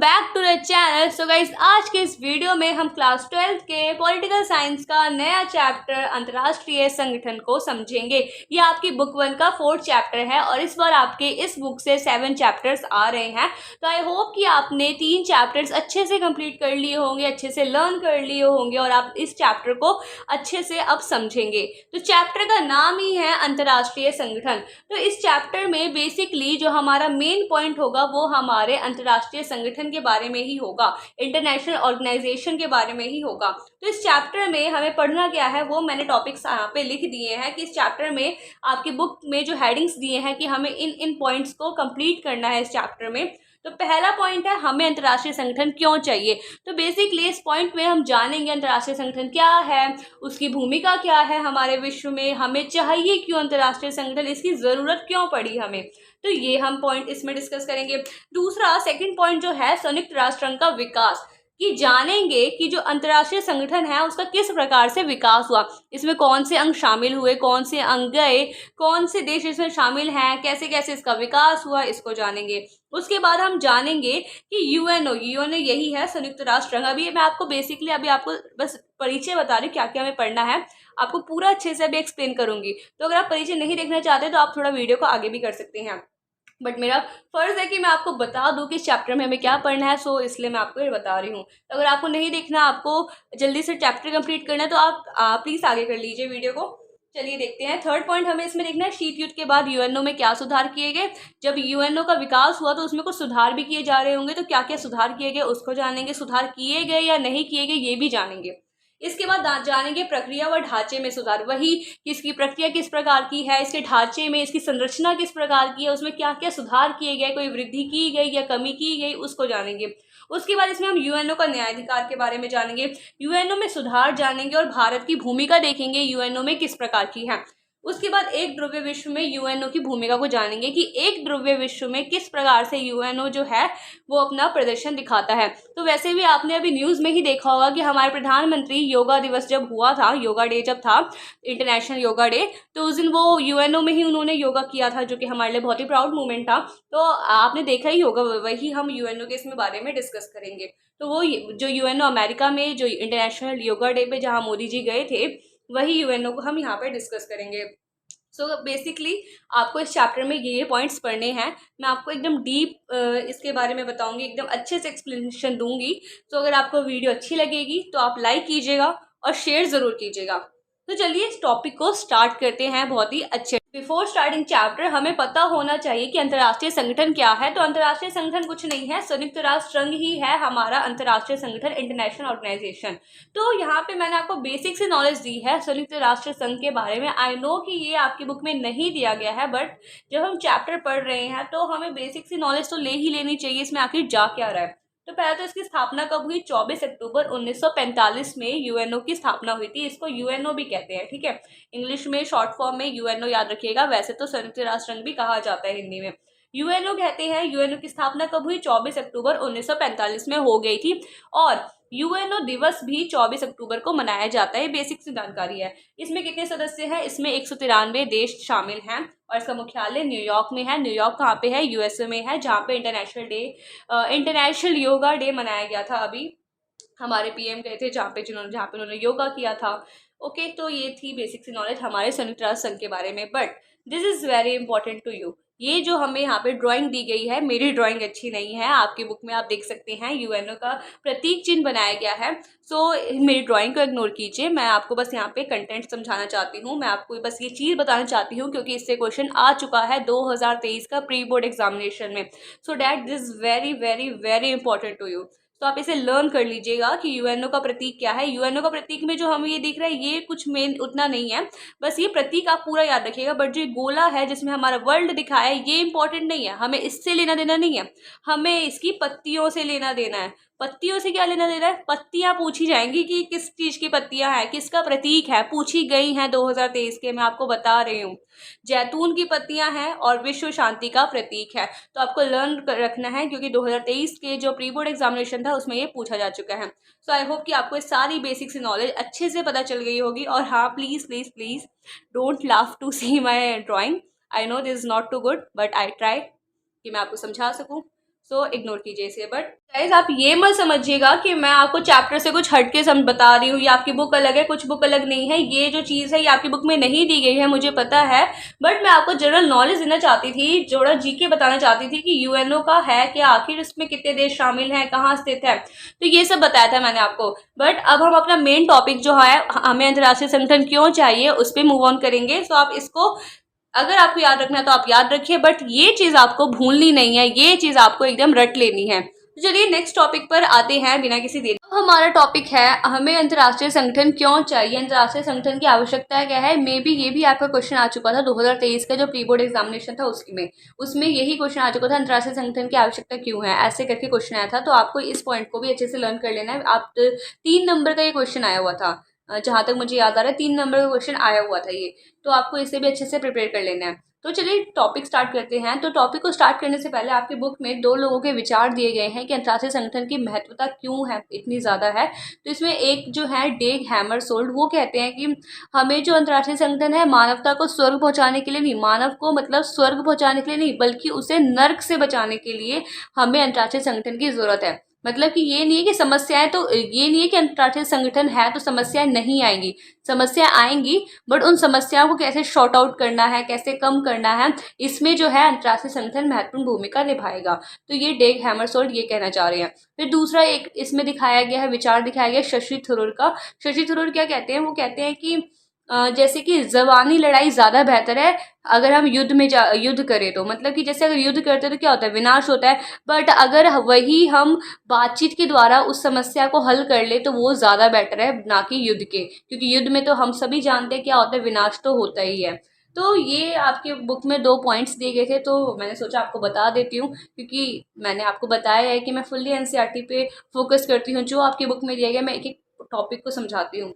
Back to the channel. So guys, आज के इस वीडियो में हम क्लास 12th के पॉलिटिकल साइंस का नया चैप्टर अंतर्राष्ट्रीय संगठन को समझेंगे। ये आपकी बुक 1 का 4th चैप्टर है और इस बार आपके इस बुक से 7 चैप्टर्स आ रहे हैं। तो आई होप कि आपने 3 चैप्टर्स अच्छे से कंप्लीट कर लिए होंगे, अच्छे से लर्न कर लिए होंगे और आप इस चैप्टर को अच्छे से अब समझेंगे। तो चैप्टर का नाम ही है अंतर्राष्ट्रीय संगठन। तो इस चैप्टर में बेसिकली जो हमारा मेन पॉइंट होगा वो हमारे अंतर्राष्ट्रीय संगठन के बारे में ही होगा, इंटरनेशनल ऑर्गेनाइजेशन के बारे में ही होगा। तो इस चैप्टर में हमें पढ़ना क्या है वो मैंने टॉपिक्स यहाँ पे लिख दिए हैं कि इस चैप्टर में आपकी बुक में जो हेडिंग्स दिए हैं कि हमें इन पॉइंट्स को कंप्लीट करना है इस चैप्टर में। तो पहला पॉइंट है हमें अंतर्राष्ट्रीय संगठन क्यों चाहिए। तो बेसिकली इस पॉइंट में हम जानेंगे अंतर्राष्ट्रीय संगठन क्या है, उसकी भूमिका क्या है हमारे विश्व में, हमें चाहिए क्यों अंतर्राष्ट्रीय संगठन, इसकी ज़रूरत क्यों पड़ी हमें। तो ये हम पॉइंट इसमें डिस्कस करेंगे। दूसरा सेकंड पॉइंट जो है संयुक्त राष्ट्र संघ का विकास, कि जानेंगे कि जो अंतर्राष्ट्रीय संगठन है उसका किस प्रकार से विकास हुआ, इसमें कौन से अंग शामिल हुए, कौन से अंग गए, कौन से देश इसमें शामिल हैं, कैसे कैसे इसका विकास हुआ, इसको जानेंगे। उसके बाद हम जानेंगे कि यूएनओ यही है संयुक्त राष्ट्र संघ। अभी मैं आपको बेसिकली अभी आपको बस परिचय बता रही हूँ क्या क्या हमें पढ़ना है, आपको पूरा अच्छे से अभी एक्सप्लेन करूंगी। तो अगर आप परिचय नहीं देखना चाहते तो आप थोड़ा वीडियो को आगे भी कर सकते हैं, बट मेरा फर्ज है कि मैं आपको बता दूं कि इस चैप्टर में हमें क्या पढ़ना है, सो इसलिए मैं आपको ये बता रही हूँ। तो अगर आपको नहीं देखना, आपको जल्दी से चैप्टर कंप्लीट करना है तो आप प्लीज़ आगे कर लीजिए वीडियो को। चलिए देखते हैं। थर्ड पॉइंट हमें इसमें देखना है शीत युद्ध के बाद यूएनओ में क्या सुधार किए गए। जब यूएनओ का विकास हुआ तो उसमें कुछ सुधार भी किए जा रहे होंगे, तो क्या क्या सुधार किए गए उसको जानेंगे, सुधार किए गए या नहीं किए गए ये भी जानेंगे। इसके बाद जानेंगे प्रक्रिया व ढांचे में सुधार, वही कि इसकी प्रक्रिया किस प्रकार की है, इसके ढांचे में इसकी संरचना किस प्रकार की है, उसमें क्या क्या सुधार किए गए, कोई वृद्धि की गई या कमी की गई, उसको जानेंगे। उसके बाद इसमें हम यूएनओ का न्यायाधिकार के बारे में जानेंगे, यूएनओ में सुधार जानेंगे और भारत की भूमिका देखेंगे यूएनओ में किस प्रकार की है। उसके बाद एक ध्रुवीय विश्व में यूएनओ की भूमिका को जानेंगे कि एक ध्रुवीय विश्व में किस प्रकार से यूएनओ जो है वो अपना प्रदर्शन दिखाता है। तो वैसे भी आपने अभी न्यूज़ में ही देखा होगा कि हमारे प्रधानमंत्री योगा दिवस जब हुआ था, योगा डे जब था, इंटरनेशनल योगा डे, तो उस दिन वो यूएनओ में ही उन्होंने योगा किया था, जो कि हमारे लिए बहुत ही प्राउड मोमेंट था। तो आपने देखा ही होगा, वही हम यूएनओ के इसमें बारे में डिस्कस करेंगे। तो वो जो यूएनओ अमेरिका में जो इंटरनेशनल योगा डे पे जहाँ मोदी जी गए थे, वही यूएनओ को हम यहाँ पे डिस्कस करेंगे। सो बेसिकली आपको इस चैप्टर में ये पॉइंट्स पढ़ने हैं। मैं आपको एकदम डीप इसके बारे में बताऊंगी, एकदम अच्छे से एक्सप्लेनेशन दूंगी। तो अगर आपको वीडियो अच्छी लगेगी तो आप लाइक कीजिएगा और शेयर ज़रूर कीजिएगा। तो चलिए इस टॉपिक को स्टार्ट करते हैं बहुत ही अच्छे। बिफोर स्टार्टिंग चैप्टर हमें पता होना चाहिए कि अंतर्राष्ट्रीय संगठन क्या है। तो अंतर्राष्ट्रीय संगठन कुछ नहीं है, संयुक्त राष्ट्र संघ ही है हमारा अंतर्राष्ट्रीय संगठन, इंटरनेशनल ऑर्गेनाइजेशन। तो यहाँ पे मैंने आपको बेसिक से नॉलेज दी है संयुक्त राष्ट्र संघ के बारे में। आई नो कि ये आपकी बुक में नहीं दिया गया है, बट जब हम चैप्टर पढ़ रहे हैं तो हमें बेसिक सी नॉलेज तो ले ही लेनी चाहिए इसमें आखिर जा क्या रहा है। तो पहले तो इसकी स्थापना कब हुई, 24 अक्टूबर 1945 में यूएनओ की स्थापना हुई थी। इसको यूएनओ भी कहते हैं, ठीक है, इंग्लिश में शॉर्ट फॉर्म में यूएनओ याद रखिएगा, वैसे तो संयुक्त राष्ट्र संघ भी कहा जाता है हिंदी में, यूएनओ कहते हैं। यूएनओ की स्थापना कब हुई, 24 अक्टूबर 1945 में हो गई थी और यूएनओ दिवस भी 24 अक्टूबर को मनाया जाता है। बेसिक सी जानकारी है। इसमें कितने सदस्य हैं, इसमें 193 देश शामिल हैं और इसका मुख्यालय न्यूयॉर्क में है। न्यूयॉर्क कहाँ पे है, यूएसए में है, जहाँ पे इंटरनेशनल योगा डे मनाया गया था। अभी हमारे पीएम गए थे जहाँ पे उन्होंने योगा किया था। ओके, तो ये थी बेसिक सी नॉलेज हमारे संयुक्त राष्ट्र संघ के बारे में। But this is very important to you. ये जो हमें यहाँ पे ड्राइंग दी गई है, मेरी ड्राइंग अच्छी नहीं है, आपकी बुक में आप देख सकते हैं यूएनओ का प्रतीक चिन्ह बनाया गया है। सो मेरी ड्राइंग को इग्नोर कीजिए, मैं आपको बस यहाँ पे कंटेंट समझाना चाहती हूँ, मैं आपको बस ये चीज़ बताना चाहती हूँ क्योंकि इससे क्वेश्चन आ चुका है 2023 का प्री बोर्ड एग्जामिनेशन में। So that this very very very important to you. तो आप इसे लर्न कर लीजिएगा कि यूएनओ का प्रतीक क्या है। यूएनओ का प्रतीक में जो हमें ये दिख रहा है ये कुछ मेन उतना नहीं है, बस ये प्रतीक आप पूरा याद रखिएगा। बट जो गोला है जिसमें हमारा वर्ल्ड दिखा है ये इंपॉर्टेंट नहीं है, हमें इससे लेना देना नहीं है, हमें इसकी पत्तियों से लेना देना है। पत्तियों से क्या लेना देना है, पत्तियां पूछी जाएंगी कि किस चीज की पत्तियां हैं, किसका प्रतीक है, पूछी गई हैं 2023 के, मैं आपको बता रही हूँ। जैतून की पत्तियां हैं और विश्व शांति का प्रतीक है। तो आपको लर्न रखना है क्योंकि 2023 के जो प्री बोर्ड एग्जामिनेशन था उसमें ये पूछा जा चुका है। सो आई होप कि आपको सारी बेसिक सी नॉलेज अच्छे से पता चल गई होगी। और हाँ, please please please don't laugh to see my drawing. I know this is not too good but I try कि मैं आपको समझा सकूँ। सो इग्नोर कीजिए इसे। बट गाइज आप ये मत समझिएगा कि मैं आपको चैप्टर से कुछ हटके सम बता रही हूँ या आपकी बुक अलग है, कुछ बुक अलग नहीं है। ये जो चीज़ है ये आपकी बुक में नहीं दी गई है, मुझे पता है। बट मैं आपको जनरल नॉलेज देना चाहती थी, जोड़ा जीके बताना चाहती थी कि यूएनओ का है क्या, आखिर इसमें कितने देश शामिल हैं, कहाँ स्थित है, तो ये सब बताया था मैंने आपको। बट अब हम अपना मेन टॉपिक जो है, हमें अंतर्राष्ट्रीय संगठन क्यों चाहिए, उस पर मूव ऑन करेंगे। सो आप इसको, अगर आपको याद रखना है तो आप याद रखिए, बट ये चीज आपको भूलनी नहीं है, ये चीज आपको एकदम रट लेनी है। तो चलिए नेक्स्ट टॉपिक पर आते हैं बिना किसी देरी। अब हमारा टॉपिक है, हमें अंतर्राष्ट्रीय संगठन क्यों चाहिए, अंतर्राष्ट्रीय संगठन की आवश्यकता क्या है। मे बी ये भी आपका क्वेश्चन आ चुका था 2023 का जो प्री बोर्ड एग्जामिनेशन था उसमें, यही क्वेश्चन आ चुका था, अंतर्राष्ट्रीय संगठन की आवश्यकता क्यों है, ऐसे करके क्वेश्चन आया था। तो आपको इस पॉइंट को भी अच्छे से लर्न कर लेना है। आप 3 नंबर का ये क्वेश्चन आया हुआ था, जहां तक मुझे याद आ रहा है 3 नंबर का क्वेश्चन आया हुआ था ये। तो आपको इसे भी अच्छे से प्रिपेयर कर लेना है। तो चलिए टॉपिक स्टार्ट करते हैं। तो टॉपिक को स्टार्ट करने से पहले आपकी बुक में 2 लोगों के विचार दिए गए हैं कि अंतर्राष्ट्रीय संगठन की महत्वता क्यों है, इतनी ज़्यादा है। तो इसमें एक जो है डेग हैमरसोल्ड, वो कहते हैं कि हमें जो अंतर्राष्ट्रीय संगठन है, मानवता को स्वर्ग पहुंचाने के लिए नहीं, मानव को मतलब स्वर्ग पहुंचाने के लिए नहीं, बल्कि उसे नर्क से बचाने के लिए हमें अंतर्राष्ट्रीय संगठन की जरूरत है। मतलब कि ये नहीं है कि समस्याएं, तो ये नहीं है कि अंतर्राष्ट्रीय संगठन है तो समस्याएं नहीं आएंगी, समस्याएं आएंगी, बट उन समस्याओं को कैसे शॉर्ट आउट करना है, कैसे कम करना है, इसमें जो है अंतर्राष्ट्रीय संगठन महत्वपूर्ण भूमिका निभाएगा। तो ये डेग हैमरसोल्ड ये कहना चाह रहे हैं। फिर दूसरा एक इसमें दिखाया गया है, विचार दिखाया गया शशि थरूर का। शशि थरूर क्या कहते हैं, वो कहते हैं कि जैसे कि जबानी लड़ाई ज़्यादा बेहतर है अगर हम युद्ध करें तो, मतलब कि जैसे अगर युद्ध करते हैं तो क्या होता है, विनाश होता है। बट अगर वही हम बातचीत के द्वारा उस समस्या को हल कर ले तो वो ज़्यादा बेटर है, ना कि युद्ध के, क्योंकि युद्ध में तो हम सभी जानते हैं क्या होता है, विनाश तो होता ही है। तो ये आपके बुक में 2 पॉइंट्स दिए गए थे, तो मैंने सोचा आपको बता देती हूँ, क्योंकि मैंने आपको बताया है कि मैं फुल्ली एनसीईआरटी पे फोकस करती हूँ। जो आपकी बुक में दिया गया मैं एक एक टॉपिक को समझाती हूँ।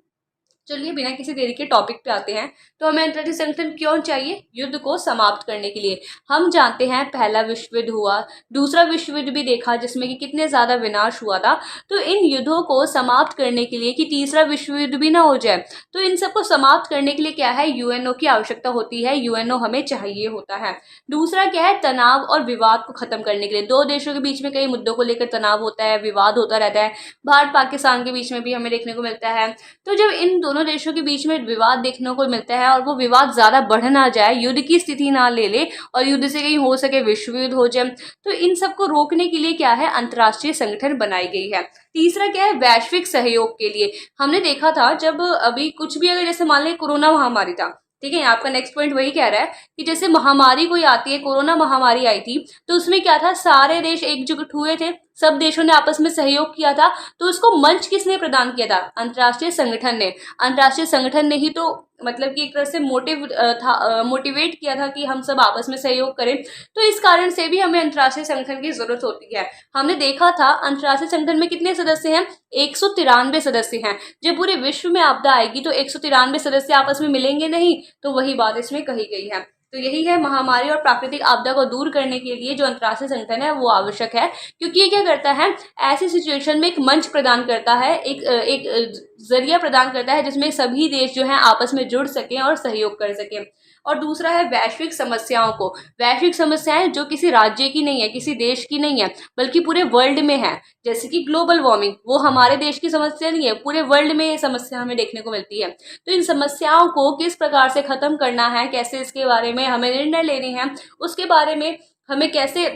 चलिए बिना किसी देरी के टॉपिक पे आते हैं। तो हमें अंतर्राष्ट्रीय संगठन क्यों चाहिए, युद्ध को समाप्त करने के लिए। हम जानते हैं पहला विश्व युद्ध हुआ, दूसरा विश्व युद्ध भी देखा जिसमें कि कितने ज्यादा विनाश हुआ था। तो इन युद्धों को समाप्त करने के लिए, कि तीसरा विश्व युद्ध भी ना हो जाए, तो इन सबको समाप्त करने के लिए क्या है, यूएनओ की आवश्यकता होती है, यूएनओ हमें चाहिए होता है। दूसरा क्या है, तनाव और विवाद को खत्म करने के लिए। 2 देशों के बीच में कई मुद्दों को लेकर तनाव होता है, विवाद होता रहता है, भारत पाकिस्तान के बीच में भी हमें देखने को मिलता है। तो जब इन दोनों देशों के बीच में विवाद देखने को मिलता है और वो विवाद ज्यादा बढ़ ना जाए, युद्ध की स्थिति ना ले ले और युद्ध से कहीं हो सके विश्व युद्ध हो जाए, तो इन सबको रोकने के लिए क्या है, अंतर्राष्ट्रीय संगठन बनाई गई है। तीसरा क्या है, वैश्विक सहयोग के लिए। हमने देखा था जब अभी कुछ भी, अगर जैसे मान लें कोरोना महामारी था, ठीक है, आपका नेक्स्ट पॉइंट वही कह रहा है कि जैसे महामारी कोई आती है, कोरोना महामारी आई थी, तो उसमें क्या था, सारे देश एकजुट हुए थे, सब देशों ने आपस में सहयोग किया था। तो उसको मंच किसने प्रदान किया था, अंतर्राष्ट्रीय संगठन ने। अंतर्राष्ट्रीय संगठन ने ही तो मतलब कि एक तरह से मोटिवेट किया था कि हम सब आपस में सहयोग करें। तो इस कारण से भी हमें अंतर्राष्ट्रीय संगठन की जरूरत होती है। हमने देखा था अंतर्राष्ट्रीय संगठन में कितने सदस्य हैं, 193 सदस्य हैं। जब पूरे विश्व में आपदा आएगी तो 193 सदस्य आपस में मिलेंगे नहीं, तो वही बात इसमें कही गई है। तो यही है, महामारी और प्राकृतिक आपदा को दूर करने के लिए जो अंतर्राष्ट्रीय संगठन है वो आवश्यक है, क्योंकि ये क्या करता है, ऐसी सिचुएशन में एक मंच प्रदान करता है, एक जरिया प्रदान करता है जिसमें सभी देश जो हैं आपस में जुड़ सकें और सहयोग कर सकें। और दूसरा है वैश्विक समस्याओं को। वैश्विक समस्याएं जो किसी राज्य की नहीं है, किसी देश की नहीं है, बल्कि पूरे वर्ल्ड में है। जैसे कि ग्लोबल वार्मिंग, वो हमारे देश की समस्या नहीं है, पूरे वर्ल्ड में ये समस्या हमें देखने को मिलती है। तो इन समस्याओं को किस प्रकार से खत्म करना है, कैसे इसके बारे में हमें निर्णय लेने हैं, उसके बारे में हमें कैसे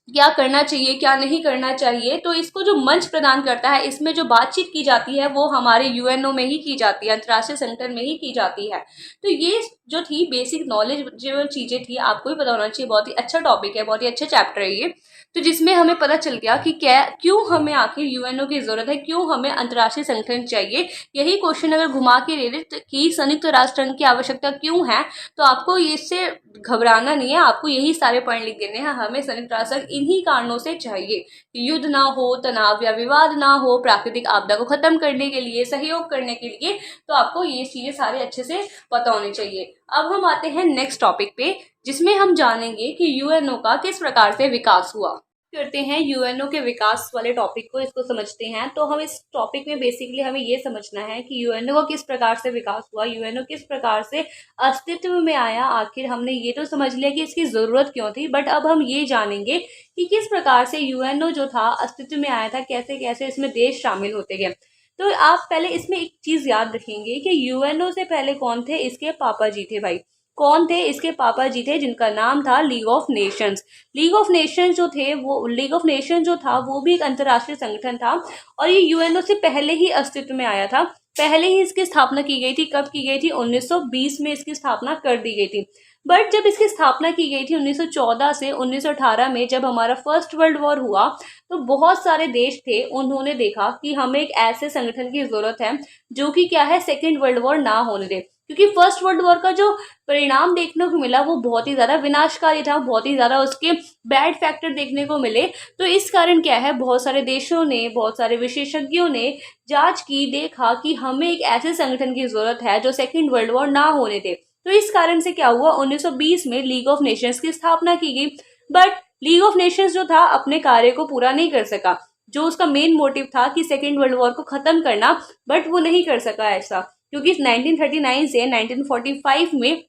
क्या करना चाहिए, क्या नहीं करना चाहिए, तो इसको जो मंच प्रदान करता है, इसमें जो बातचीत की जाती है वो हमारे यूएनओ में ही की जाती है, अंतर्राष्ट्रीय संगठन में ही की जाती है। तो ये जो थी बेसिक नॉलेज, जो चीजें थी आपको भी पता होना चाहिए। बहुत ही अच्छा टॉपिक है, बहुत ही अच्छा चैप्टर है ये। तो जिसमें हमें पता चल गया कि क्या, क्यों हमें आखिर यूएनओ की जरूरत है, क्यों हमें अंतर्राष्ट्रीय संगठन चाहिए। यही क्वेश्चन अगर घुमा के ले ले कि संयुक्त राष्ट्र संघ की आवश्यकता क्यों है, तो आपको इससे घबराना नहीं है, आपको यही सारे पॉइंट लिख देने हैं। हमें संयुक्त राष्ट्र संघ इन्हीं कारणों से चाहिए, युद्ध ना हो, तनाव या विवाद ना हो, प्राकृतिक आपदा को खत्म करने के लिए, सहयोग करने के लिए। तो आपको ये चीजें सारे अच्छे से पता होनी चाहिए। अब हम आते हैं नेक्स्ट टॉपिक पे, जिसमें हम जानेंगे कि यूएनओ का किस प्रकार से विकास हुआ। करते हैं यूएनओ के विकास वाले टॉपिक को, इसको समझते हैं। तो हम इस टॉपिक में बेसिकली हमें ये समझना है कि यूएनओ का किस प्रकार से विकास हुआ, यूएनओ किस प्रकार से अस्तित्व में आया। आखिर हमने ये तो समझ लिया कि इसकी ज़रूरत क्यों थी, बट अब हम ये जानेंगे कि किस प्रकार से यूएनओ जो था अस्तित्व में आया था, कैसे कैसे इसमें देश शामिल होते गए। तो आप पहले इसमें एक चीज़ याद रखेंगे कि यूएनओ से पहले कौन थे, इसके पापा जी थे भाई। कौन थे, इसके पापा जी थे, जिनका नाम था league of Nations. League of nation जो थे वो लीग ऑफ नेशन जो था वो भी एक अंतर्राष्ट्रीय संगठन था, और ये यूएनओ से पहले ही अस्तित्व में आया था। पहले ही इसकी स्थापना की गई थी। कब की गई थी? 1920 में इसकी स्थापना कर दी गई थी। बट जब इसकी स्थापना की गई थी 1914 से 1918 में, जब हमारा फर्स्ट वर्ल्ड वॉर हुआ, तो बहुत सारे देश थे, उन्होंने देखा कि हमें एक ऐसे संगठन की जरूरत है जो कि क्या है, सेकेंड वर्ल्ड वॉर ना होने दे। क्योंकि फर्स्ट वर्ल्ड वॉर का जो परिणाम देखने को मिला वो बहुत ही ज़्यादा विनाशकारी था, बहुत ही ज़्यादा उसके बैड फैक्टर देखने को मिले। तो इस कारण क्या है, बहुत सारे देशों ने, बहुत सारे विशेषज्ञों ने जांच की, देखा कि हमें एक ऐसे संगठन की ज़रूरत है जो सेकेंड वर्ल्ड वॉर ना होने दे। तो इस कारण से क्या हुआ, 1920 में लीग ऑफ नेशंस की स्थापना की गई। बट लीग ऑफ नेशंस जो था अपने कार्य को पूरा नहीं कर सका। जो उसका मेन मोटिव था कि सेकेंड वर्ल्ड वॉर को खत्म करना, बट वो नहीं कर सका ऐसा, क्योंकि 1939 से 1945 में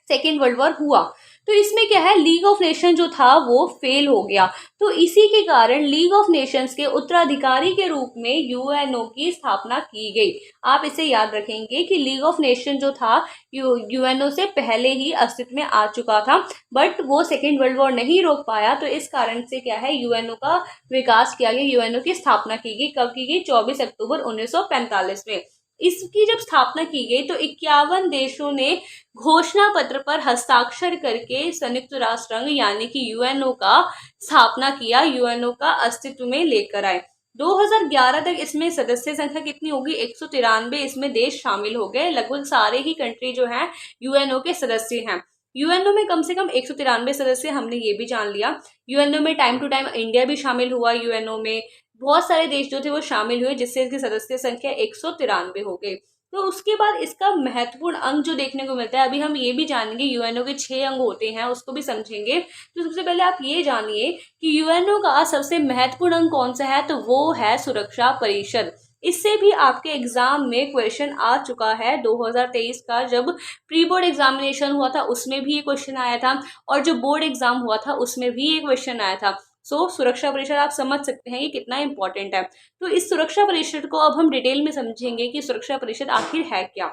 सेकेंड वर्ल्ड वॉर हुआ। तो इसमें क्या है, लीग ऑफ नेशन जो था वो फेल हो गया। तो इसी के कारण लीग ऑफ नेशंस के उत्तराधिकारी के रूप में यूएनओ की स्थापना की गई। आप इसे याद रखेंगे कि लीग ऑफ नेशन जो था यूएनओ से पहले ही अस्तित्व में आ चुका था, बट वो सेकेंड वर्ल्ड वॉर नहीं रोक पाया। तो इस कारण से क्या है, यूएनओ का विकास किया गया, यूएनओ की स्थापना की गई। कब की गई? 24 अक्टूबर 1945 में। इसकी जब स्थापना की गई तो 51 देशों ने घोषणा पत्र पर हस्ताक्षर करके संयुक्त राष्ट्र संघ यानी कि यूएनओ का स्थापना किया, यूएनओ का अस्तित्व में लेकर आए। 2011 तक इसमें सदस्य संख्या कितनी होगी? 193 इसमें देश शामिल हो गए। लगभग सारे ही कंट्री जो हैं यूएनओ के सदस्य हैं। यूएनओ में कम से कम 193 सदस्य, हमने ये भी जान लिया। यूएनओ में टाइम टू टाइम इंडिया भी शामिल हुआ, यूएनओ में बहुत सारे देश जो थे वो शामिल हुए, जिससे इसकी सदस्य संख्या 193 हो गई। तो उसके बाद इसका महत्वपूर्ण अंग जो देखने को मिलता है, अभी हम ये भी जानेंगे, यूएनओ के 6 अंग होते हैं, उसको भी समझेंगे। तो सबसे पहले आप ये जानिए कि यूएनओ का सबसे महत्वपूर्ण अंग कौन सा है, तो वो है सुरक्षा परिषद। इससे भी आपके एग्जाम में क्वेश्चन आ चुका है। 2023 का जब प्री बोर्ड एग्जामिनेशन हुआ था उसमें भी ये क्वेश्चन आया था, और जो बोर्ड एग्जाम हुआ था उसमें भी ये क्वेश्चन आया था। सुरक्षा परिषद आप समझ सकते हैं ये कितना इंपॉर्टेंट है। तो इस सुरक्षा परिषद को अब हम डिटेल में समझेंगे कि सुरक्षा परिषद आखिर है क्या।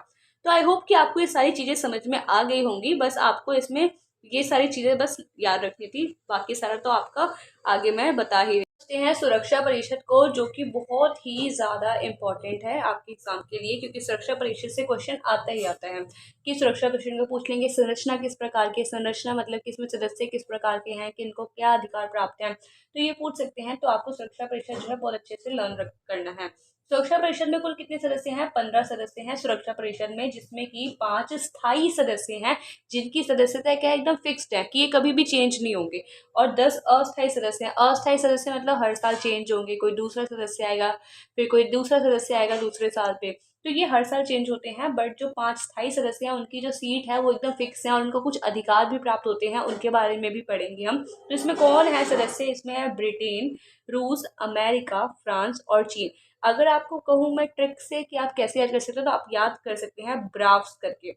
तो आई होप कि आपको ये सारी चीज़ें समझ में आ गई होंगी। बस आपको इसमें ये सारी चीज़ें बस याद रखनी थी, बाकी सारा तो आपका आगे मैं बता ही समझते हैं सुरक्षा परिषद को, जो कि बहुत ही ज़्यादा इम्पोर्टेंट है आपके एग्जाम के लिए, क्योंकि सुरक्षा परिषद से क्वेश्चन आता ही आता है। कि सुरक्षा परिषद को पूछ लेंगे संरचना किस प्रकार की, संरचना मतलब कि इसमें सदस्य किस प्रकार के हैं, किनको क्या अधिकार प्राप्त हैं, तो ये पूछ सकते हैं। तो आपको सुरक्षा परिषद जो है बहुत अच्छे से लर्न करना है। सुरक्षा परिषद में कुल कितने सदस्य हैं? 15 सदस्य हैं सुरक्षा परिषद में, जिसमें कि 5 स्थायी सदस्य हैं, जिनकी सदस्यता क्या है, एकदम फिक्स्ड है कि ये कभी भी चेंज नहीं होंगे। और 10 अस्थायी सदस्य हैं। अस्थायी सदस्य मतलब हर साल चेंज होंगे, कोई दूसरा सदस्य आएगा, फिर कोई दूसरा सदस्य आएगा दूसरे साल पे, तो ये हर साल चेंज होते हैं। बट जो 5 स्थायी सदस्य हैं उनकी जो सीट है वो एकदम फिक्स है, और उनको कुछ अधिकार भी प्राप्त होते हैं, उनके बारे में भी पढ़ेंगे हम। तो इसमें कौन है सदस्य? इसमें है ब्रिटेन, रूस, अमेरिका, फ्रांस और चीन। अगर आपको कहूँ मैं ट्रिक से कि आप कैसे याद कर सकते हो, तो आप याद कर सकते हैं ब्राव्स करके।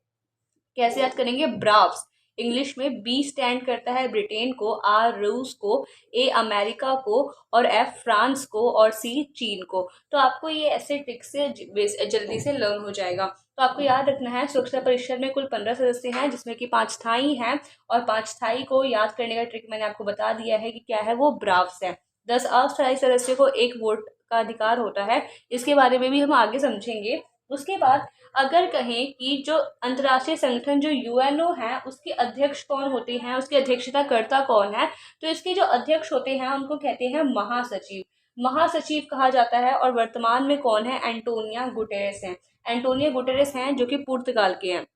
कैसे याद करेंगे? ब्राव्स। इंग्लिश में बी स्टैंड करता है ब्रिटेन को, आर रूस को, ए अमेरिका को, और एफ फ्रांस को, और सी चीन को। तो आपको ये ऐसे ट्रिक से जल्दी से लर्न हो जाएगा। तो आपको याद रखना है सुरक्षा परिषद में कुल 15 सदस्य हैं, जिसमें कि 5 स्थायी हैं, और 5 स्थायी को याद करने का ट्रिक मैंने आपको बता दिया है कि क्या है, वो ब्राव्स है। 10 अस्थायी सदस्य को 1 वोट का अधिकार होता है, इसके बारे में भी हम आगे समझेंगे। उसके बाद अगर कहें कि जो अंतर्राष्ट्रीय संगठन जो यूएनओ है उसके अध्यक्ष कौन होते हैं, उसकी अध्यक्षता करता कौन है, तो इसके जो अध्यक्ष होते हैं उनको कहते हैं महासचिव। महासचिव कहा जाता है। और वर्तमान में कौन है? एंटोनिया गुटेरेस हैं। एंटोनिया गुटेरेस हैं जो कि पुर्तगाल के हैं।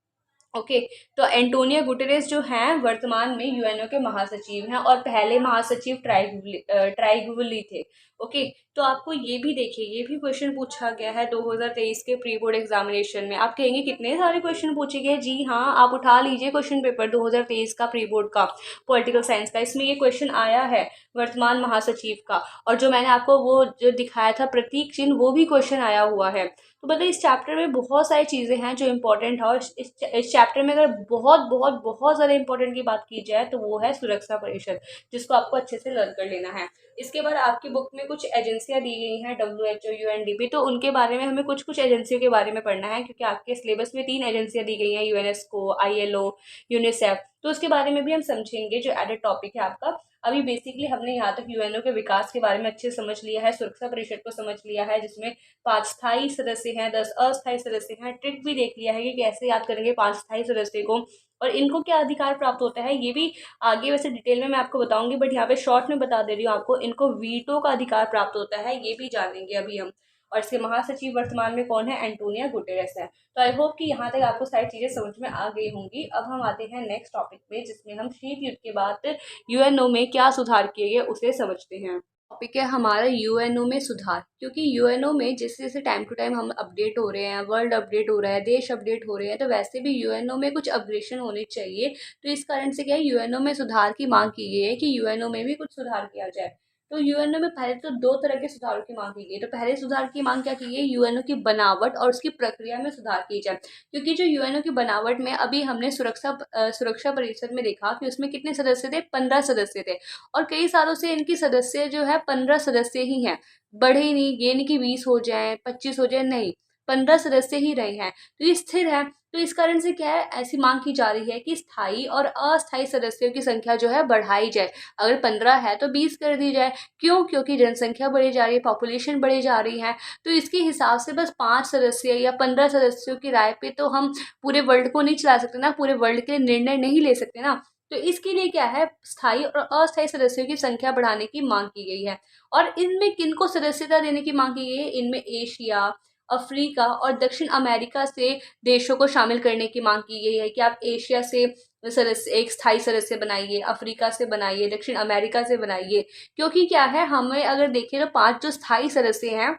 ओके। तो एंटोनिया गुटेरेस जो हैं वर्तमान में यूएनओ के महासचिव हैं, और पहले महासचिव ट्राइगुवली थे। ओके। तो आपको ये भी देखिए, ये भी क्वेश्चन पूछा गया है 2023 के प्री बोर्ड एग्जामिनेशन में। आप कहेंगे कितने सारे क्वेश्चन पूछे गए? जी हाँ, आप उठा लीजिए क्वेश्चन पेपर 2023 का प्री बोर्ड का पॉलिटिकल साइंस का, इसमें ये क्वेश्चन आया है वर्तमान महासचिव का। और जो मैंने आपको वो जो दिखाया था प्रतीक चिन्ह, वो भी क्वेश्चन आया हुआ है। तो मतलब इस चैप्टर में बहुत सारी चीज़ें हैं जो इम्पोर्टेंट है। और इस चैप्टर में अगर बहुत बहुत बहुत ज़्यादा इंपॉर्टेंट की बात की जाए तो वो है सुरक्षा परिषद, जिसको आपको अच्छे से लर्न कर लेना है। इसके बाद आपकी बुक में कुछ एजेंसियां दी गई हैं, WHO, UNDP, तो उनके बारे में हमें कुछ कुछ एजेंसियों के बारे में पढ़ना है, क्योंकि आपके सिलेबस में 3 एजेंसियां दी गई हैं, यूनेस्को, ILO, यूनिसेफ। तो उसके बारे में भी हम समझेंगे, जो एडेड टॉपिक है आपका। अभी बेसिकली हमने यहाँ तक यूएनओ के विकास के बारे में अच्छे से समझ लिया है, सुरक्षा परिषद को समझ लिया है जिसमें 5 स्थायी सदस्य हैं, 10 अस्थायी सदस्य हैं। ट्रिक भी देख लिया है कि कैसे याद करेंगे 5 स्थायी सदस्य को, और इनको क्या अधिकार प्राप्त होता है, ये भी आगे वैसे डिटेल में मैं आपको बताऊंगी, बट यहाँ पे शॉर्ट में बता दे रही हूँ आपको। इनको वीटो का अधिकार प्राप्त होता है, ये भी जानेंगे अभी हम। और इसके महासचिव वर्तमान में कौन है? एंटोनिया गुटेरेस है। तो आई होप कि यहाँ तक आपको सारी चीज़ें समझ में आ गई होंगी। अब हम आते हैं नेक्स्ट टॉपिक पे, जिसमें हम शीत युद्ध के बाद यूएनओ में क्या सुधार किए गए उसे समझते हैं। टॉपिक है हमारा यूएनओ में सुधार, क्योंकि यूएनओ में जैसे जैसे टाइम टू टाइम हम अपडेट हो रहे हैं, वर्ल्ड अपडेट हो रहा है, देश अपडेट हो रहे हैं, तो वैसे भी यूएनओ में कुछ अपग्रेडेशन होनी चाहिए। तो इस कारण से क्या है, यूएनओ में सुधार की मांग की गई है कि यूएनओ में भी कुछ सुधार किया जाए। तो यूएनओ में पहले तो 2 तरह के सुधारों की मांग की गई। तो पहले सुधार की मांग क्या की गई? यूएनओ की बनावट और उसकी प्रक्रिया में सुधार की जाए। क्योंकि जो यूएनओ की बनावट में अभी हमने सुरक्षा परिषद में देखा कि उसमें कितने सदस्य थे? 15 सदस्य थे। और कई सालों से इनकी सदस्य जो है 15 सदस्य ही हैं, बढ़े ही नहीं। ये नहीं कि 20 हो जाए, 25 हो जाए, नहीं, 15 सदस्य ही रहे हैं। तो ये स्थिर है। तो इस कारण से क्या है, ऐसी मांग की जा रही है कि स्थायी और अस्थायी सदस्यों की संख्या जो है बढ़ाई जाए। अगर 15 है तो 20 कर दी जाए। क्यों? क्योंकि जनसंख्या बढ़ी जा रही है, पॉपुलेशन बढ़ी जा रही है। तो इसके हिसाब से बस 5 सदस्य या 15 सदस्यों की राय पे तो हम पूरे वर्ल्ड को नहीं चला सकते ना, पूरे वर्ल्ड के लिए निर्णय नहीं ले सकते ना। तो इसके लिए क्या है, स्थायी और अस्थायी सदस्यों की संख्या बढ़ाने की मांग की गई है। और इनमें किनको सदस्यता देने की मांग की गई है? इनमें एशिया, अफ्रीका और दक्षिण अमेरिका से देशों को शामिल करने की मांग की गई है कि आप एशिया से सदस्य, एक स्थायी सदस्य बनाइए, अफ्रीका से बनाइए, दक्षिण अमेरिका से बनाइए। क्योंकि क्या है, हमें अगर देखें तो 5 जो स्थायी सदस्य हैं,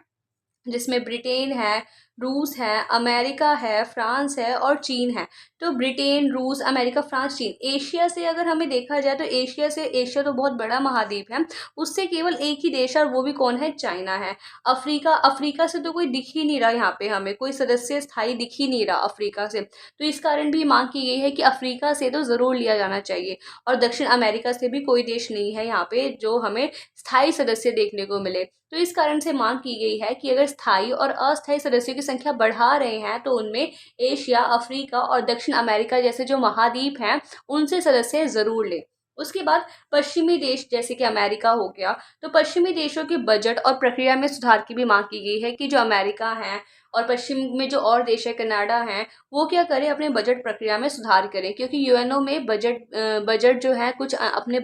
जिसमें ब्रिटेन है, रूस है, अमेरिका है, फ्रांस है और चीन है। तो ब्रिटेन, रूस, अमेरिका, फ्रांस, चीन। एशिया से अगर हमें देखा जाए तो एशिया तो बहुत बड़ा महाद्वीप है, उससे केवल एक ही देश है और वो भी कौन है? चाइना है। अफ्रीका से तो कोई दिख ही नहीं रहा, यहाँ पे हमें कोई सदस्य स्थायी दिख ही नहीं रहा अफ्रीका से। तो इस कारण भी मांग की गई है कि अफ्रीका से तो ज़रूर लिया जाना चाहिए। और दक्षिण अमेरिका से भी कोई देश नहीं है यहाँ पे जो हमें स्थायी सदस्य देखने को मिले। तो इस कारण से मांग की गई है कि अगर स्थायी और अस्थायी सदस्यों की संख्या बढ़ा रहे हैं तो उनमें एशिया, अफ्रीका और दक्षिण अमेरिका जैसे जो महाद्वीप हैं उनसे सदस्य जरूर लें। उसके बाद पश्चिमी देश जैसे कि अमेरिका हो गया, तो पश्चिमी देशों के बजट और प्रक्रिया में सुधार की भी मांग की गई है कि जो अमेरिका है और पश्चिम में जो और देश है, कनाडा है, वो क्या करें, अपने बजट प्रक्रिया में सुधार करें। क्योंकि यूएनओ में बजट जो है कुछ अपने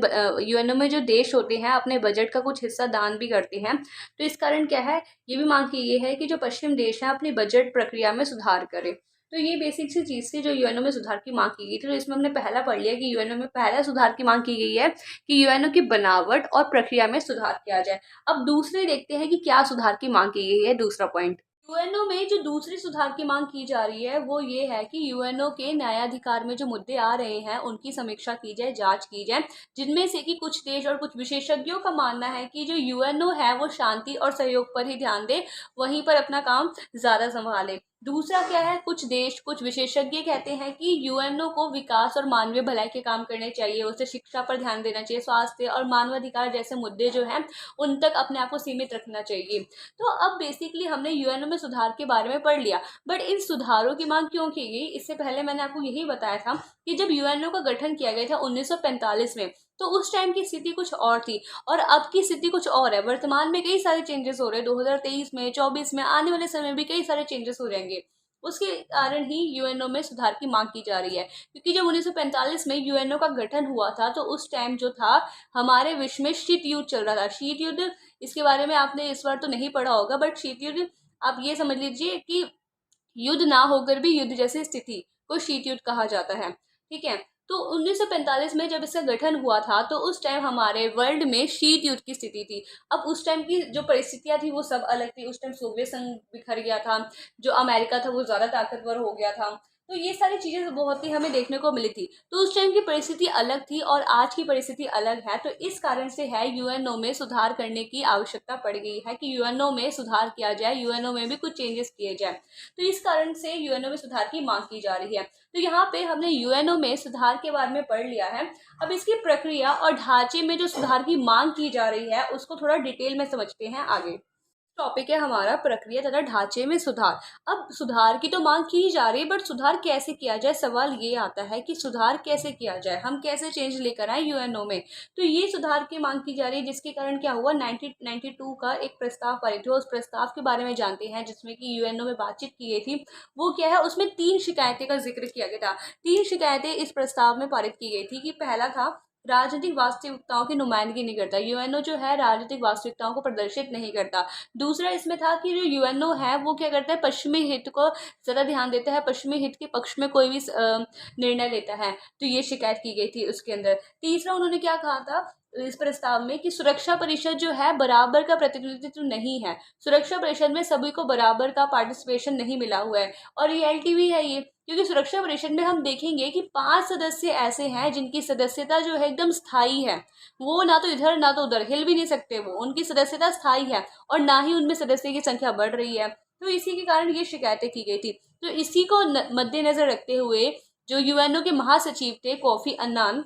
यूएनओ में जो देश होते हैं अपने बजट का कुछ हिस्सा दान भी करते हैं। तो इस कारण क्या है, ये भी मांग की गई है कि जो पश्चिम देश है अपनी बजट प्रक्रिया में सुधार करें। तो ये बेसिक सी चीज़ थी जो यूएनओ में सुधार की मांग की गई थी। तो इसमें हमने पहला पढ़ लिया कि यूएनओ में पहला सुधार की मांग की गई है कि यूएनओ की बनावट और प्रक्रिया में सुधार किया जाए। अब दूसरे देखते हैं कि क्या सुधार की मांग की गई है। दूसरा पॉइंट, यूएनओ में जो दूसरी सुधार की मांग की जा रही है वो ये है कि यूएनओ के न्यायाधिकार में जो मुद्दे आ रहे हैं उनकी समीक्षा की जाए, जांच की जाए, जिनमें से कि कुछ देश और कुछ विशेषज्ञों का मानना है कि जो यूएनओ है वो शांति और सहयोग पर ही ध्यान दे, वहीं पर अपना काम ज़्यादा संभाले। दूसरा क्या है, कुछ देश, कुछ विशेषज्ञ कहते हैं कि यूएनओ को विकास और मानवीय भलाई के काम करने चाहिए, उसे शिक्षा पर ध्यान देना चाहिए, स्वास्थ्य और मानवाधिकार जैसे मुद्दे जो हैं उन तक अपने आप को सीमित रखना चाहिए। तो अब बेसिकली हमने यूएनओ में सुधार के बारे में पढ़ लिया, बट इन सुधारों की मांग क्यों की गई? इससे पहले मैंने आपको यही बताया था कि जब यूएनओ का गठन किया गया था 1945 में, तो उस टाइम की स्थिति कुछ और थी और अब की स्थिति कुछ और है। वर्तमान में कई सारे चेंजेस हो रहे हैं, 2023 में, 24 में, आने वाले समय में भी कई सारे चेंजेस हो जाएंगे। उसके कारण ही यूएनओ में सुधार की मांग की जा रही है। क्योंकि जब 1945 में यूएनओ का गठन हुआ था तो उस टाइम जो था हमारे विश्व में शीत युद्ध चल रहा था। शीत युद्ध, इसके बारे में आपने इस बार तो नहीं पढ़ा होगा, बट शीत युद्ध आप ये समझ लीजिए कि युद्ध ना होकर भी युद्ध जैसी स्थिति को शीत युद्ध कहा जाता है। ठीक है। तो 1945 में जब इसका गठन हुआ था तो उस टाइम हमारे वर्ल्ड में शीत युद्ध की स्थिति थी। अब उस टाइम की जो परिस्थितियां थी वो सब अलग थी। उस टाइम सोवियत संघ बिखर गया था, जो अमेरिका था वो ज़्यादा ताकतवर हो गया था। तो ये सारी चीज़ें बहुत ही हमें देखने को मिली थी। तो उस टाइम की परिस्थिति अलग थी और आज की परिस्थिति अलग है। तो इस कारण से है यूएनओ में सुधार करने की आवश्यकता पड़ गई है कि यूएनओ में सुधार किया जाए, यूएनओ में भी कुछ चेंजेस किए जाए। तो इस कारण से यूएनओ में सुधार की मांग की जा रही है। तो यहाँ पे हमने यूएनओ में सुधार के बारे में पढ़ लिया है। अब इसकी प्रक्रिया और ढांचे में जो सुधार की मांग की जा रही है उसको थोड़ा डिटेल में समझते हैं आगे। टॉपिक है हमारा प्रक्रिया तथा ढांचे में सुधार। अब सुधार की तो मांग की ही जा रही है, बट सुधार कैसे किया जाए, सवाल ये आता है कि सुधार कैसे किया जाए, हम कैसे चेंज लेकर आए यूएनओ में। तो ये सुधार की मांग की जा रही है, जिसके कारण क्या हुआ, 1992 का एक प्रस्ताव पारित हुआ। उस प्रस्ताव के बारे में जानते हैं जिसमें कि यूएनओ में बातचीत की गई थी। वो क्या है, उसमें 3 शिकायतें का जिक्र किया गया था। 3 शिकायतें इस प्रस्ताव में पारित की गई थी कि पहला था राजनीतिक वास्तविकताओं की नुमाइंदगी नहीं करता। यूएनओ जो है राजनीतिक वास्तविकताओं को प्रदर्शित नहीं करता। दूसरा इसमें था कि जो यूएनओ है वो क्या करता है, पश्चिमी हित को ज़्यादा ध्यान देता है, पश्चिमी हित के पक्ष में कोई भी निर्णय लेता है। तो ये शिकायत की गई थी उसके अंदर। तीसरा उन्होंने क्या कहा था इस प्रस्ताव में कि सुरक्षा परिषद जो है बराबर का प्रतिनिधित्व नहीं है। सुरक्षा परिषद में सभी को बराबर का पार्टिसिपेशन नहीं मिला हुआ है। और रियलिटी भी है ये, क्योंकि सुरक्षा परिषद में हम देखेंगे कि 5 सदस्य ऐसे हैं जिनकी सदस्यता जो है एकदम स्थायी है। वो ना तो इधर ना तो उधर हिल भी नहीं सकते, वो उनकी सदस्यता स्थायी है और ना ही उनमें सदस्य की संख्या बढ़ रही है। तो इसी के कारण ये शिकायतें की गई थी। तो इसी को मद्देनजर रखते हुए जो यूएनओ के महासचिव थे कोफी अन्नान,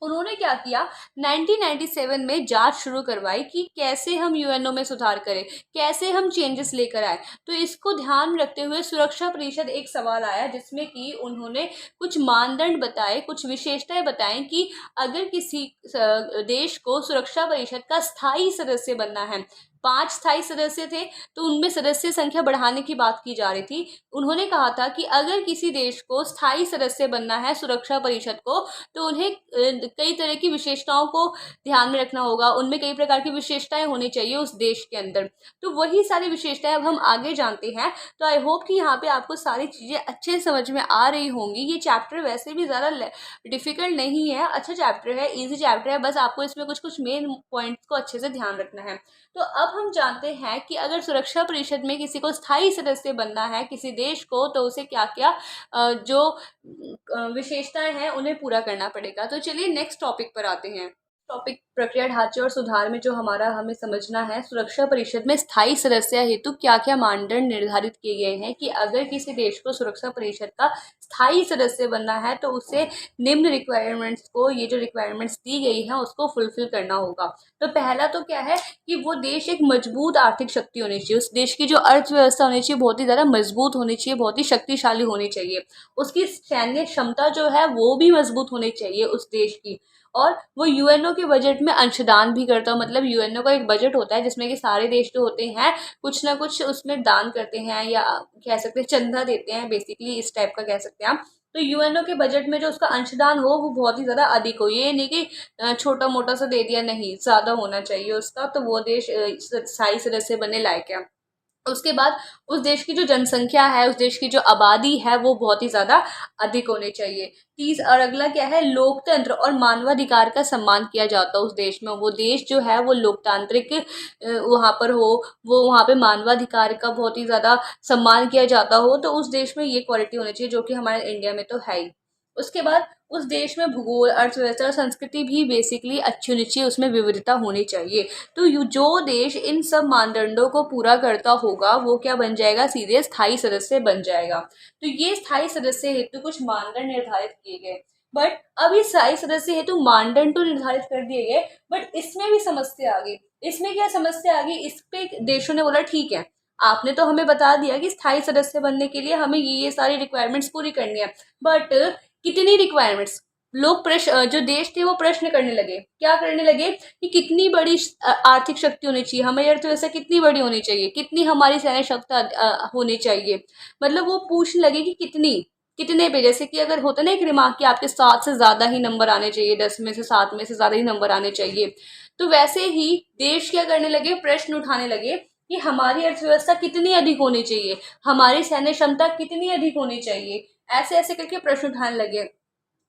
उन्होंने क्या किया, 1997 में जांच शुरू करवाई कि कैसे हम यूएनओ में सुधार करें, कैसे हम चेंजेस लेकर आए। तो इसको ध्यान में रखते हुए सुरक्षा परिषद एक सवाल आया जिसमें कि उन्होंने कुछ मानदंड बताए, कुछ विशेषताएं बताएं कि अगर किसी देश को सुरक्षा परिषद का स्थायी सदस्य बनना है, 5 स्थायी सदस्य थे तो उनमें सदस्य संख्या बढ़ाने की बात की जा रही थी। उन्होंने कहा था कि अगर किसी देश को स्थायी सदस्य बनना है सुरक्षा परिषद को, तो उन्हें कई तरह की विशेषताओं को ध्यान में रखना होगा, उनमें कई प्रकार की विशेषताएं होनी चाहिए उस देश के अंदर। तो वही सारी विशेषताएं अब हम आगे जानते हैं। तो आई होप कि यहाँ पे आपको सारी चीज़ें अच्छे से समझ में आ रही होंगी। ये चैप्टर वैसे भी ज़्यादा डिफिकल्ट नहीं है, अच्छा चैप्टर है, ईजी चैप्टर है, बस आपको इसमें कुछ कुछ मेन पॉइंट्स को अच्छे से ध्यान रखना है। तो अब हम जानते हैं कि अगर सुरक्षा परिषद में किसी को स्थायी सदस्य बनना है किसी देश को, तो उसे क्या क्या जो विशेषताएं हैं उन्हें पूरा करना पड़ेगा। तो चलिए नेक्स्ट टॉपिक पर आते हैं। टॉपिक प्रक्रिया ढांचे और सुधार में जो हमारा हमें समझना है, सुरक्षा परिषद में स्थायी सदस्य हेतु क्या क्या मानदंड निर्धारित किए गए हैं कि अगर किसी देश को सुरक्षा परिषद का स्थायी सदस्य बनना है तो उसे निम्न रिक्वायरमेंट्स को, ये जो रिक्वायरमेंट्स दी गई हैं उसको फुलफिल करना होगा। तो पहला तो क्या है कि वो देश एक मजबूत आर्थिक शक्ति होनी चाहिए। उस देश की जो अर्थव्यवस्था होनी चाहिए बहुत ही ज़्यादा मजबूत होनी चाहिए, बहुत ही शक्तिशाली होनी चाहिए। उसकी सैन्य क्षमता जो है वो भी मजबूत होनी चाहिए उस देश की। और वो यूएनओ के बजट में अंशदान भी करता हो, मतलब यूएनओ का एक बजट होता है जिसमें कि सारे देश जो होते हैं कुछ ना कुछ उसमें दान करते हैं, या कह सकते हैं चंदा देते हैं, बेसिकली इस टाइप का कह सकते हैं आप। तो यूएनओ के बजट में जो उसका अंशदान हो वो बहुत ही ज़्यादा अधिक हो, ये नहीं कि छोटा मोटा सा दे दिया, नहीं, ज़्यादा होना चाहिए उसका, तो वो देश स्थायी सदस्य बनने लायक है। उसके बाद उस देश की जो जनसंख्या है, उस देश की जो आबादी है वो बहुत ही ज़्यादा अधिक होनी चाहिए। और अगला क्या है, लोकतंत्र और मानवाधिकार का सम्मान किया जाता है उस देश में। वो देश जो है वो लोकतांत्रिक वहाँ पर हो, वो वहाँ पे मानवाधिकार का बहुत ही ज़्यादा सम्मान किया जाता हो, तो उस देश में ये क्वालिटी होनी चाहिए, जो कि हमारे इंडिया में तो है ही। उसके बाद उस देश में भूगोल, अर्थव्यवस्था और संस्कृति भी बेसिकली अच्छी होनी चाहिए, उसमें विविधता होनी चाहिए। तो जो देश इन सब मानदंडों को पूरा करता होगा वो क्या बन जाएगा, सीधे स्थायी सदस्य बन जाएगा। तो ये स्थायी सदस्य हेतु कुछ मानदंड निर्धारित किए गए। बट अब ये स्थायी सदस्य हेतु मानदंड तो निर्धारित कर दिए गए, बट इसमें भी समस्या आ गई। इसमें क्या समस्या आ गई, इस पे देशों ने बोला ठीक है, आपने तो हमें बता दिया कि स्थायी सदस्य बनने के लिए हमें ये सारी रिक्वायरमेंट्स पूरी करनी है, बट कितनी रिक्वायरमेंट्स, लोग प्रश्न, जो देश थे वो प्रश्न करने लगे, क्या करने लगे कि कितनी बड़ी आर्थिक शक्ति होनी चाहिए, हमारी अर्थव्यवस्था कितनी बड़ी होनी चाहिए, कितनी हमारी सैन्य क्षमता होनी चाहिए। मतलब वो पूछने लगे कि कितने पे, जैसे कि अगर होता ना एक रिमार्क कि आपके 7 से ज़्यादा ही नंबर आने चाहिए, 10 में से 7 में से ज़्यादा ही नंबर आने चाहिए। तो वैसे ही देश क्या करने लगे, प्रश्न उठाने लगे कि हमारी अर्थव्यवस्था कितनी अधिक होनी चाहिए, हमारी सैन्य क्षमता कितनी अधिक होनी चाहिए, ऐसे ऐसे करके प्रश्न उठाने लगे।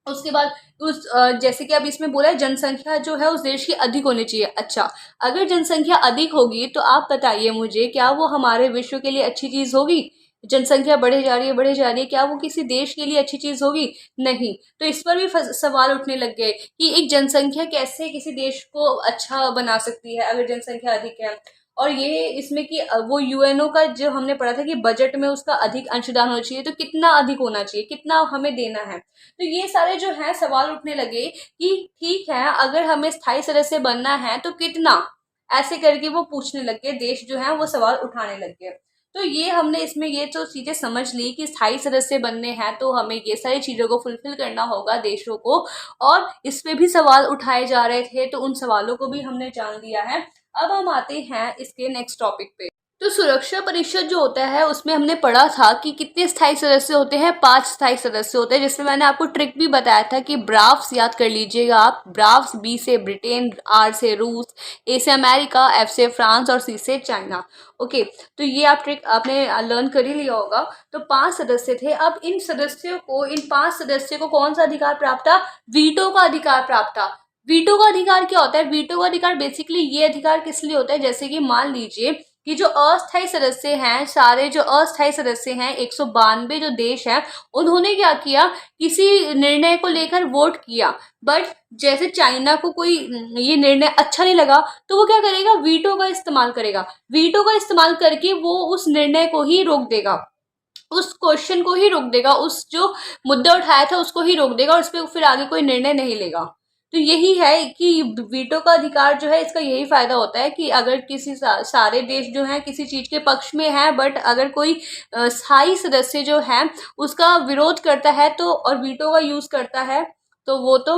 उसके बाद उस जैसे कि अब इसमें बोला है जनसंख्या जो है उस देश की अधिक होनी चाहिए। अच्छा, अगर जनसंख्या अधिक होगी तो आप बताइए मुझे, क्या वो हमारे विश्व के लिए अच्छी चीज़ होगी? जनसंख्या बढ़े जा रही है, बढ़े जा रही है, क्या वो किसी देश के लिए अच्छी चीज़ होगी? नहीं। तो इस पर भी सवाल उठने लग गए कि एक जनसंख्या कैसे किसी देश को अच्छा बना सकती है अगर जनसंख्या अधिक है। और ये इसमें कि वो यूएनओ का जो हमने पढ़ा था कि बजट में उसका अधिक अंशदान होना चाहिए, तो कितना अधिक होना चाहिए, कितना हमें देना है। तो ये सारे जो है सवाल उठने लगे कि ठीक है, अगर हमें स्थायी सदस्य बनना है तो कितना, ऐसे करके वो पूछने लग गए, देश जो है वो सवाल उठाने लग गए। तो ये हमने इसमें ये तो चीजें समझ ली कि स्थायी सदस्य बनने हैं तो हमें ये सारी चीजों को फुलफिल करना होगा देशों को। और इस पे भी सवाल उठाए जा रहे थे, तो उन सवालों को भी हमने जान लिया है। अब हम आते हैं इसके नेक्स्ट टॉपिक पे। तो सुरक्षा परिषद जो होता है उसमें हमने पढ़ा था कि कितने स्थायी सदस्य होते हैं, 5 स्थायी सदस्य होते हैं, जिसमें मैंने आपको ट्रिक भी बताया था कि ब्राव्स याद कर लीजिएगा आप। ब्राव्स, बी से ब्रिटेन, आर से रूस, ए से अमेरिका, एफ से फ्रांस और सी से चाइना। ओके, तो ये आप ट्रिक आपने लर्न कर ही लिया होगा। तो 5 सदस्य थे। अब इन 5 सदस्यों को कौन सा अधिकार प्राप्त था? वीटो का अधिकार प्राप्त था। वीटो का अधिकार क्या होता है? वीटो का अधिकार बेसिकली ये अधिकार किस लिए होता है, जैसे कि मान लीजिए कि जो अस्थायी सदस्य हैं, सारे जो अस्थायी सदस्य हैं, 192 जो देश हैं, उन्होंने क्या किया, किसी निर्णय को लेकर वोट किया। बट जैसे चाइना को कोई ये निर्णय अच्छा नहीं लगा तो वो क्या करेगा, वीटो का इस्तेमाल करेगा। वीटो का इस्तेमाल करके वो उस निर्णय को ही रोक देगा, उस क्वेश्चन को ही रोक देगा, उस जो मुद्दा उठाया था उसको ही रोक देगा और उस पर फिर आगे कोई निर्णय नहीं लेगा। तो यही है कि वीटो का अधिकार जो है, इसका यही फायदा होता है कि अगर किसी सारे देश जो हैं किसी चीज के पक्ष में हैं, बट अगर कोई स्थायी सदस्य जो है उसका विरोध करता है तो और वीटो का यूज करता है, तो वो तो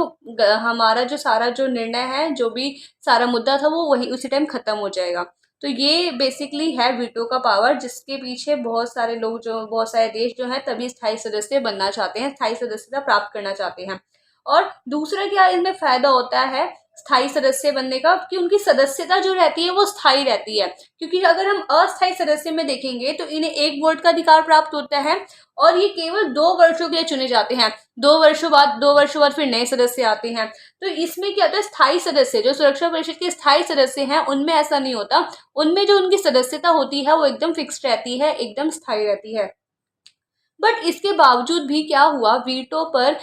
हमारा जो सारा जो निर्णय है, जो भी सारा मुद्दा था, वो वही उसी टाइम खत्म हो जाएगा। तो ये बेसिकली है वीटो का पावर, जिसके पीछे बहुत सारे लोग जो बहुत सारे देश जो हैं तभी स्थायी सदस्य बनना चाहते हैं, स्थायी सदस्यता प्राप्त करना चाहते हैं। और दूसरा क्या इनमें फायदा होता है स्थायी सदस्य बनने का, कि उनकी सदस्यता जो रहती है वो स्थायी रहती है। क्योंकि अगर हम अस्थायी सदस्य में देखेंगे तो इन्हें 1 वोट का अधिकार प्राप्त होता है और ये केवल 2 वर्षों के लिए चुने जाते हैं। 2 वर्षों बाद फिर नए सदस्य आते हैं। तो इसमें क्या होता है, स्थायी सदस्य जो सुरक्षा परिषद के स्थायी सदस्य हैं उनमें ऐसा नहीं होता। उनमें जो उनकी सदस्यता होती है वो एकदम फिक्स्ड रहती है, एकदम स्थायी रहती है। बट इसके बावजूद भी क्या हुआ, वीटो पर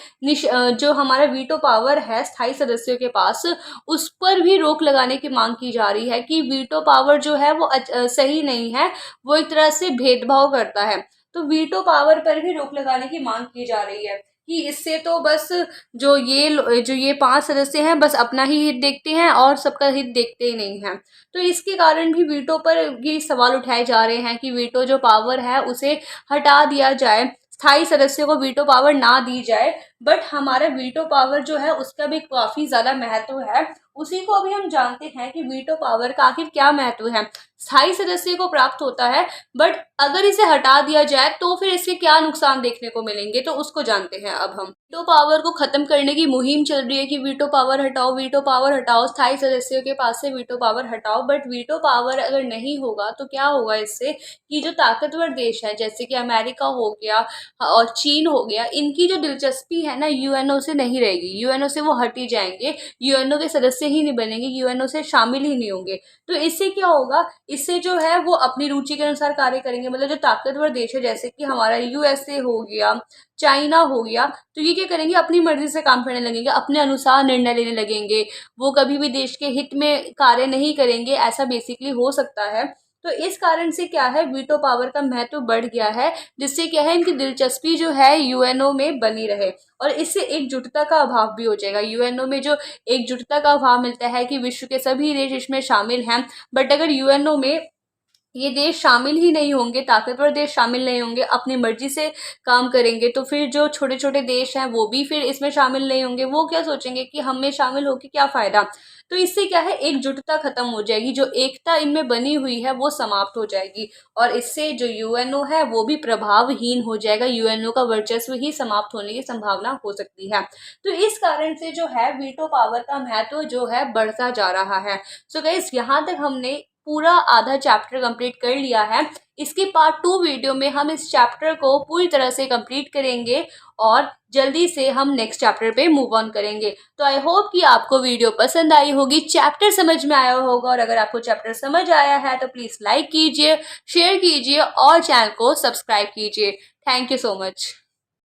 जो हमारा वीटो पावर है स्थायी सदस्यों के पास, उस पर भी रोक लगाने की मांग की जा रही है कि वीटो पावर जो है वो सही नहीं है, वो एक तरह से भेदभाव करता है। तो वीटो पावर पर भी रोक लगाने की मांग की जा रही है कि इससे तो बस जो ये 5 सदस्य हैं बस अपना ही हित देखते हैं और सबका हित देखते ही नहीं हैं। तो इसके कारण भी वीटो पर भी सवाल उठाए जा रहे हैं कि वीटो जो पावर है उसे हटा दिया जाए, स्थायी सदस्यों को वीटो पावर ना दी जाए। बट हमारा वीटो पावर जो है उसका भी काफी ज्यादा महत्व है। उसी को अभी हम जानते हैं कि वीटो पावर का आखिर क्या महत्व है। स्थायी सदस्य को प्राप्त होता है, बट अगर इसे हटा दिया जाए तो फिर इसके क्या नुकसान देखने को मिलेंगे, तो उसको जानते हैं अब हम। वीटो पावर को खत्म करने की मुहिम चल रही है कि वीटो पावर हटाओ, वीटो पावर हटाओ, स्थायी सदस्यों के पास से वीटो पावर हटाओ। बट वीटो पावर अगर नहीं होगा तो क्या होगा इससे, कि जो ताकतवर देश है जैसे कि अमेरिका हो गया और चीन हो गया, इनकी जो दिलचस्पी है ना यूएनओ से नहीं रहेगी, यूएनओ से वो हट ही जाएंगे, यूएनओ के सदस्य ही नहीं बनेंगे, यूएनओ से शामिल ही नहीं होंगे। तो इससे क्या होगा, इससे जो है वो अपनी रुचि के अनुसार कार्य करेंगे। मतलब जो ताकतवर देश है जैसे कि हमारा यूएसए हो गया, चाइना हो गया, तो ये क्या करेंगे, अपनी मर्जी से काम करने लगेंगे, अपने अनुसार निर्णय लेने लगेंगे, वो कभी भी देश के हित में कार्य नहीं करेंगे, ऐसा बेसिकली हो सकता है। तो इस कारण से क्या है, वीटो पावर का महत्व बढ़ गया है, जिससे क्या है इनकी दिलचस्पी जो है यूएनओ में बनी रहे। और इससे एकजुटता का अभाव भी हो जाएगा। यूएनओ में जो एकजुटता का अभाव मिलता है कि विश्व के सभी देश इसमें शामिल हैं, बट अगर यूएनओ में ये देश शामिल ही नहीं होंगे, ताकतवर देश शामिल नहीं होंगे, अपनी मर्जी से काम करेंगे, तो फिर जो छोटे छोटे देश हैं वो भी फिर इसमें शामिल नहीं होंगे। वो क्या सोचेंगे कि हम में शामिल होकर क्या फायदा। तो इससे क्या है, एकजुटता खत्म हो जाएगी, जो एकता इनमें बनी हुई है वो समाप्त हो जाएगी। और इससे जो यूएनओ है वो भी प्रभावहीन हो जाएगा, यूएनओ का वर्चस्व ही समाप्त होने की संभावना हो सकती है। तो इस कारण से जो है वीटो पावर का महत्व जो है बढ़ता जा रहा है। सो गाइस, यहाँ तक हमने पूरा आधा चैप्टर कंप्लीट कर लिया है। इसकी पार्ट 2 वीडियो में हम इस चैप्टर को पूरी तरह से कंप्लीट करेंगे और जल्दी से हम नेक्स्ट चैप्टर पे मूव ऑन करेंगे। तो आई होप कि आपको वीडियो पसंद आई होगी, चैप्टर समझ में आया होगा, और अगर आपको चैप्टर समझ आया है तो प्लीज़ लाइक कीजिए, शेयर कीजिए और चैनल को सब्सक्राइब कीजिए। Thank you so much.